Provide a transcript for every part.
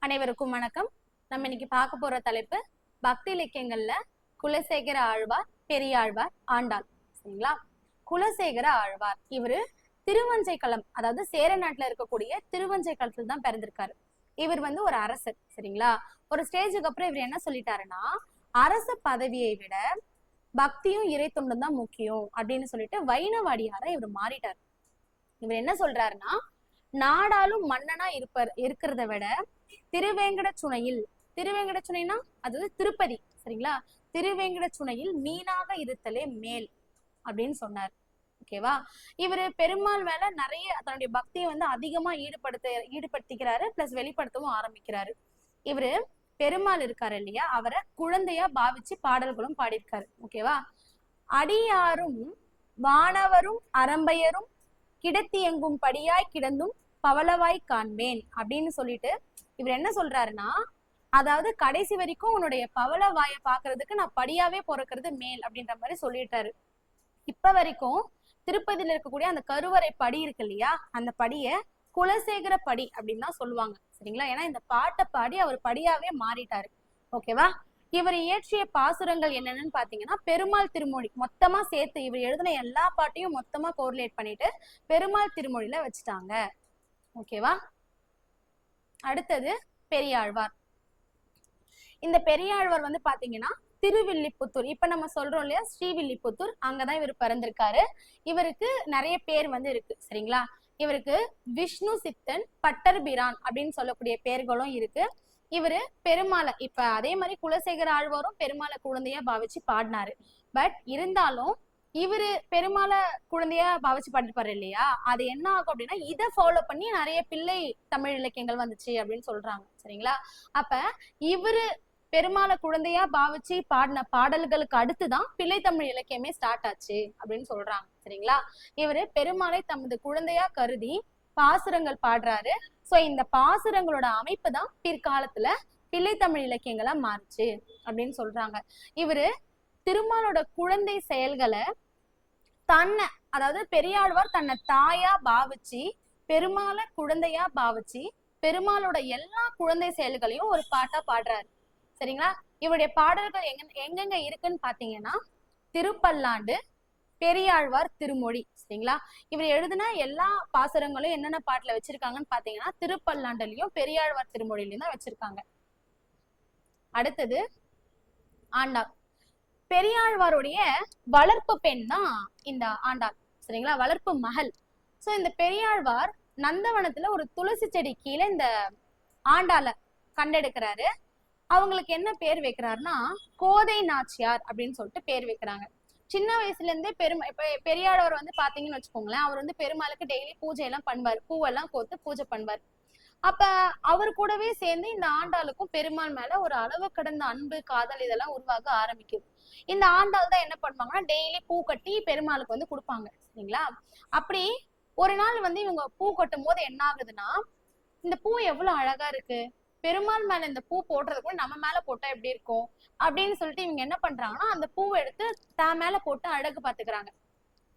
அனைவருக்கும் வணக்கம். நம்ம இன்னைக்கு பார்க்க போற தலைப்பு பக்தி இலக்கியங்கள்ல குலசேகர ஆழ்வார், பெரியாழ்வார், ஆண்டாள். சரிங்களா? குலசேகர ஆழ்வார் இவரு திருவஞ்சைக்களம், அதாவது சேர நாட்டுல இருக்கக்கூடிய திருவஞ்சைக்களத்துல தான் பிறந்திருக்காரு. இவர் ஒரு அரசர். சரிங்களா? ஒரு ஸ்டேஜுக்கு அப்புறம் இவர் என்ன சொல்லிட்டாருன்னா, அரச பதவியை விட பக்தியும் இறை தொண்டும் தான் முக்கியம் அப்படின்னு சொல்லிட்டு வைணவாடியார இவர் மாறிட்டார். இவர் என்ன சொல்றாருன்னா, நாடாலும் மன்னனா இருக்கிறத விட திருவேங்கட சுனையில், திருவேங்கட சுனைனா அதாவது திருப்பதி, சரிங்களா, திருவேங்கட சுனையில் மீனாக இருத்தலே மேல் அப்படின்னு சொன்னார். ஓகேவா? இவரு பெருமாள் மேல நிறைய தன்னுடைய பக்தியை அதிகமா ஈடுபடுத்திக்கிறாரு, பிளஸ் வெளிப்படுத்தவும் ஆரம்பிக்கிறாரு. இவரு பெருமாள் இருக்காரு இல்லையா, அவரை குழந்தையா பாவிச்சு பாடல்களும் பாடியிருக்காரு. ஓகேவா? அடியாரும் வானவரும் அரம்பையரும் கிடத்தி எங்கும் படியாய் கிடந்தும் பவளவாய் காண்பேன் அப்படின்னு சொல்லிட்டு இவர் என்ன சொல்றாருன்னா, அதாவது கடைசி வரைக்கும் உன்னுடைய பவளவாயை பாக்குறதுக்கு நான் படியாவே பிறக்கிறது மேல் அப்படின்ற மாதிரி சொல்லிட்டாரு. இப்ப வரைக்கும் திருப்பதியில இருக்கக்கூடிய அந்த கருவறை படி இருக்கு இல்லையா, அந்த படிய குலசேகர படி அப்படின்னு தான் சொல்லுவாங்க. சரிங்களா? ஏன்னா இந்த பாட்டை பாடி அவர் படியாவே மாறிட்டாரு. ஓகேவா? இவர் இயற்றிய பாசுரங்கள் என்னென்னு பாத்தீங்கன்னா, பெருமாள் திருமொழி மொத்தமா சேர்த்து இவர் எழுதின எல்லா பாட்டையும் மொத்தமா கோரிலேட் பண்ணிட்டு பெருமாள் திருமொழியில வச்சுட்டாங்க. ஓகேவா? அடுத்தது பெரியாழ்வார். இந்த பெரியாழ்வார் பாத்தீங்கன்னா திருவில்லிபுத்தூர், இப்ப நம்ம சொல்றோம் இல்லையா ஸ்ரீவில்லிபுத்தூர், அங்கதான் இவர் பிறந்திருக்காரு. இவருக்கு நிறைய பேர் இருக்கு. சரிங்களா? இவருக்கு விஷ்ணு சித்தன், பட்டர்பிரான் அப்படின்னு சொல்லக்கூடிய பேர்களும் இருக்கு. இவரு பெருமாளை, இப்ப அதே மாதிரி குலசேகர ஆழ்வாரும் பெருமாளை குழந்தையா பாவிச்சு பாடினாரு. பட் இருந்தாலும் இவரு பெருமாளை குழந்தையா பாவிச்சு பாடிப்பாரு இல்லையா, அது என்ன ஆகும் அப்படின்னா, இதை ஃபாலோ பண்ணி நிறைய பிள்ளை தமிழ் இலக்கியங்கள் வந்துச்சு அப்படின்னு சொல்றாங்க. சரிங்களா? அப்ப இவரு பெருமாளை குழந்தையா பாவிச்சு பாடின பாடல்களுக்கு அடுத்துதான் பிள்ளை தமிழ் இலக்கியமே ஸ்டார்ட் ஆச்சு அப்படின்னு சொல்றாங்க. சரிங்களா? இவரு பெருமாளை தமது குழந்தையா கருதி பாசுரங்கள் பாடுறாரு. சோ இந்த பாசுரங்களோட அமைப்பு தான் பிற்காலத்துல பிள்ளை தமிழ் இலக்கியங்களா மாறுச்சு அப்படின்னு சொல்றாங்க. இவரு திருமாலோட குழந்தை செயல்களை தன்னை, அதாவது பெரியாழ்வார் தன்னை தாயா பாவிச்சு பெருமாளை குழந்தையா பாவிச்சு பெருமாளோட எல்லா குழந்தை செயல்களையும் ஒரு பாட்டா பாடுறாரு. சரிங்களா? இவருடைய பாடல்கள் எங்கெங்க இருக்குன்னு பாத்தீங்கன்னா, திருப்பல்லாண்டு, பெரியாழ்வார் திருமொழி. சரிங்களா? இவர் எழுதின எல்லா பாசுரங்களும் என்னென்ன பாட்டுல வச்சிருக்காங்கன்னு பாத்தீங்கன்னா, திருப்பல்லாண்டுலயும் பெரியாழ்வார் திருமொழியிலையும் தான் வச்சிருக்காங்க. அடுத்தது ஆண்டாள். பெரியாழ்வாருடைய வளர்ப்பு பெண் தான் இந்த ஆண்டாள். சரிங்களா? வளர்ப்பு மகள். சோ இந்த பெரியாழ்வார் நந்தவனத்துல ஒரு துளசி செடி கீழே இந்த ஆண்டாளை கண்டெடுக்கிறாரு. அவங்களுக்கு என்ன பேர் வைக்கிறாருன்னா, கோதை நாச்சியார் அப்படின்னு சொல்லிட்டு பேர் வைக்கிறாங்க. சின்ன வயசுல இருந்தே பெரியாழ்வார் பாத்தீங்கன்னு வச்சுக்கோங்களேன், அவர் பெருமாளுக்கு டெய்லி பூஜை எல்லாம் பண்ணுவார், பூவெல்லாம் கோத்து பூஜை பண்ணுவார். அப்ப அவர் கூடவே சேர்ந்து இந்த ஆண்டாளுக்கும் பெருமாள் மேல ஒரு அளவு கடந்த அன்பு, காதல் இதெல்லாம் உருவாக ஆரம்பிக்குது. இந்த ஆண்டாள் தான் என்ன பண்ணுவாங்கன்னா, டெய்லி பூ கட்டி பெருமாளுக்கு கொடுப்பாங்க. சரிங்களா? அப்படி ஒரு நாள் இவங்க பூ கட்டும் போது என்ன ஆகுதுன்னா, இந்த பூ எவ்வளவு அழகா இருக்கு, பெருமாள் மேல இந்த பூ போடுறது கூட நம்ம மேல போட்டா எப்படி இருக்கும் அப்படின்னு சொல்லிட்டு இவங்க என்ன பண்றாங்கன்னா, அந்த பூவை எடுத்து தான் மேல போட்டு அழகு பாத்துக்கிறாங்க.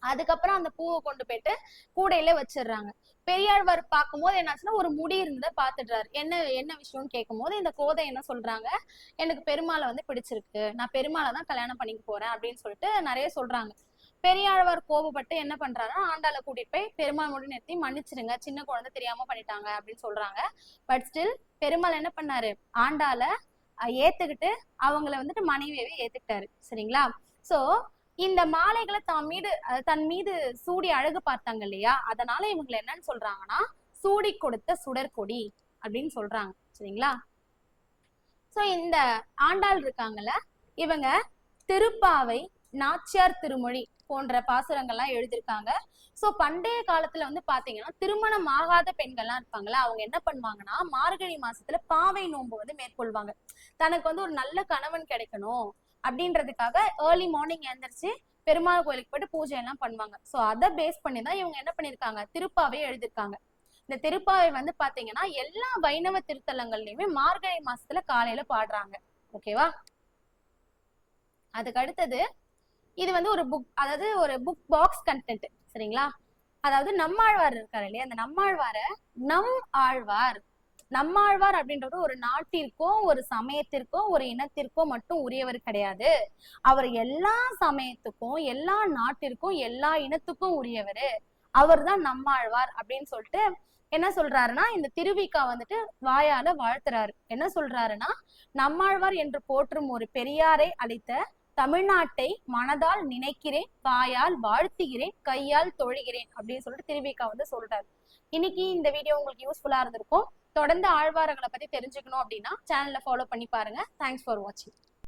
அதுக்கப்புறம் அந்த பூவை கொண்டு போயிட்டு கூடையில வச்சிடுறாங்க. பெரியாழ்வார் பார்க்கும்போது என்னாச்சுன்னா, ஒரு முடி இருந்ததை பாத்துடுறாரு. என்ன விஷயம்னு கேட்கும் போது இந்த கோதை என்ன சொல்றாங்க, எனக்கு பெருமாளை பிடிச்சிருக்கு, நான் பெருமாளை தான் கல்யாணம் பண்ணிக்க போறேன் அப்படின்னு சொல்லிட்டு நிறைய சொல்றாங்க. பெரியாழ்வார் கோபப்பட்டு என்ன பண்றாருன்னா, ஆண்டாளை கூட்டிட்டு போய் பெருமாள் முடி நிறுத்தி மன்னிச்சிருங்க, சின்ன குழந்தை தெரியாம பண்ணிட்டாங்க அப்படின்னு சொல்றாங்க. பட் ஸ்டில் பெருமாள் என்ன பண்ணாரு, ஆண்டாளை ஏத்துக்கிட்டு அவங்கள மனைவியவே ஏத்துக்கிட்டாரு. சரிங்களா? சோ இந்த மாலைகளை தன் மீது சூடி அழகு பார்த்தாங்க இல்லையா, அதனால இவங்களை என்னன்னு சொல்றாங்கன்னா, சூடி கொடுத்த சுடற்கொடி அப்படின்னு சொல்றாங்க. சரிங்களா? சோ இந்த ஆண்டாள் இருக்காங்கல்ல, இவங்க திருப்பாவை, நாச்சியார் திருமொழி போன்ற பாசுரங்கள்லாம் எழுதியிருக்காங்க. சோ பண்டைய காலத்துல பாத்தீங்கன்னா, திருமணம் ஆகாத பெண்கள்லாம் இருப்பாங்களா, அவங்க என்ன பண்ணுவாங்கன்னா, மார்கழி மாசத்துல பாவை நோன்பு மேற்கொள்வாங்க. தனக்கு ஒரு நல்ல கணவன் கிடைக்கணும் அப்படின்றதுக்காக ஏர்லி மார்னிங் எழுந்திரிச்சு பெருமாள் கோயிலுக்கு போயிட்டு பூஜை எல்லாம் பண்ணுவாங்க. சோ அதை பேஸ் பண்ணிதான் இவங்க என்ன பண்ணிருக்காங்க, திருப்பாவை எழுதியிருக்காங்க. இந்த திருப்பாவை பாத்தீங்கன்னா எல்லா வைணவ திருத்தலங்கள்லயுமே மார்கழி மாசத்துல காலையில பாடுறாங்க. ஓகேவா? அதுக்கு அடுத்தது இது ஒரு புக், அதாவது ஒரு புக் பாக்ஸ் கண்டென்ட். சரிங்களா? அதாவது நம்மாழ்வார் இருக்காரு இல்லையா, அந்த நம்மாழ்வார நம் ஆழ்வார் நம்மாழ்வார் அப்படின்றது ஒரு நாட்டிற்கோ ஒரு சமயத்திற்கோ ஒரு இனத்திற்கோ மட்டும் உரியவர் கிடையாது. அவர் எல்லா சமயத்துக்கும் எல்லா நாட்டிற்கும் எல்லா இனத்துக்கும் உரியவர். அவர் தான் நம்மாழ்வார் அப்படின்னு சொல்லிட்டு என்ன சொல்றாருன்னா இந்த திருவிக்கா வந்துட்டு வாயால வாழ்த்துறாரு. என்ன சொல்றாருன்னா, நம்மாழ்வார் என்று போற்றும் ஒரு பெரியாரை அளித்த தமிழ்நாட்டை மனதால் நினைக்கிறேன், வாயால் வாழ்த்துகிறேன், கையால் தொழுகிறேன் அப்படின்னு சொல்லிட்டு திருவிக்கா வந்து சொல்றாரு. இன்னைக்கு இந்த வீடியோ உங்களுக்கு யூஸ்ஃபுல்லா இருந்திருக்கும். தொடர்ந்து ஆழ்வார்களை பத்தி தெரிஞ்சுக்கணும் அப்படின்னா சேனலை ஃபாலோ பண்ணி பாருங்க. தேங்க்ஸ் ஃபார் வாட்சிங்.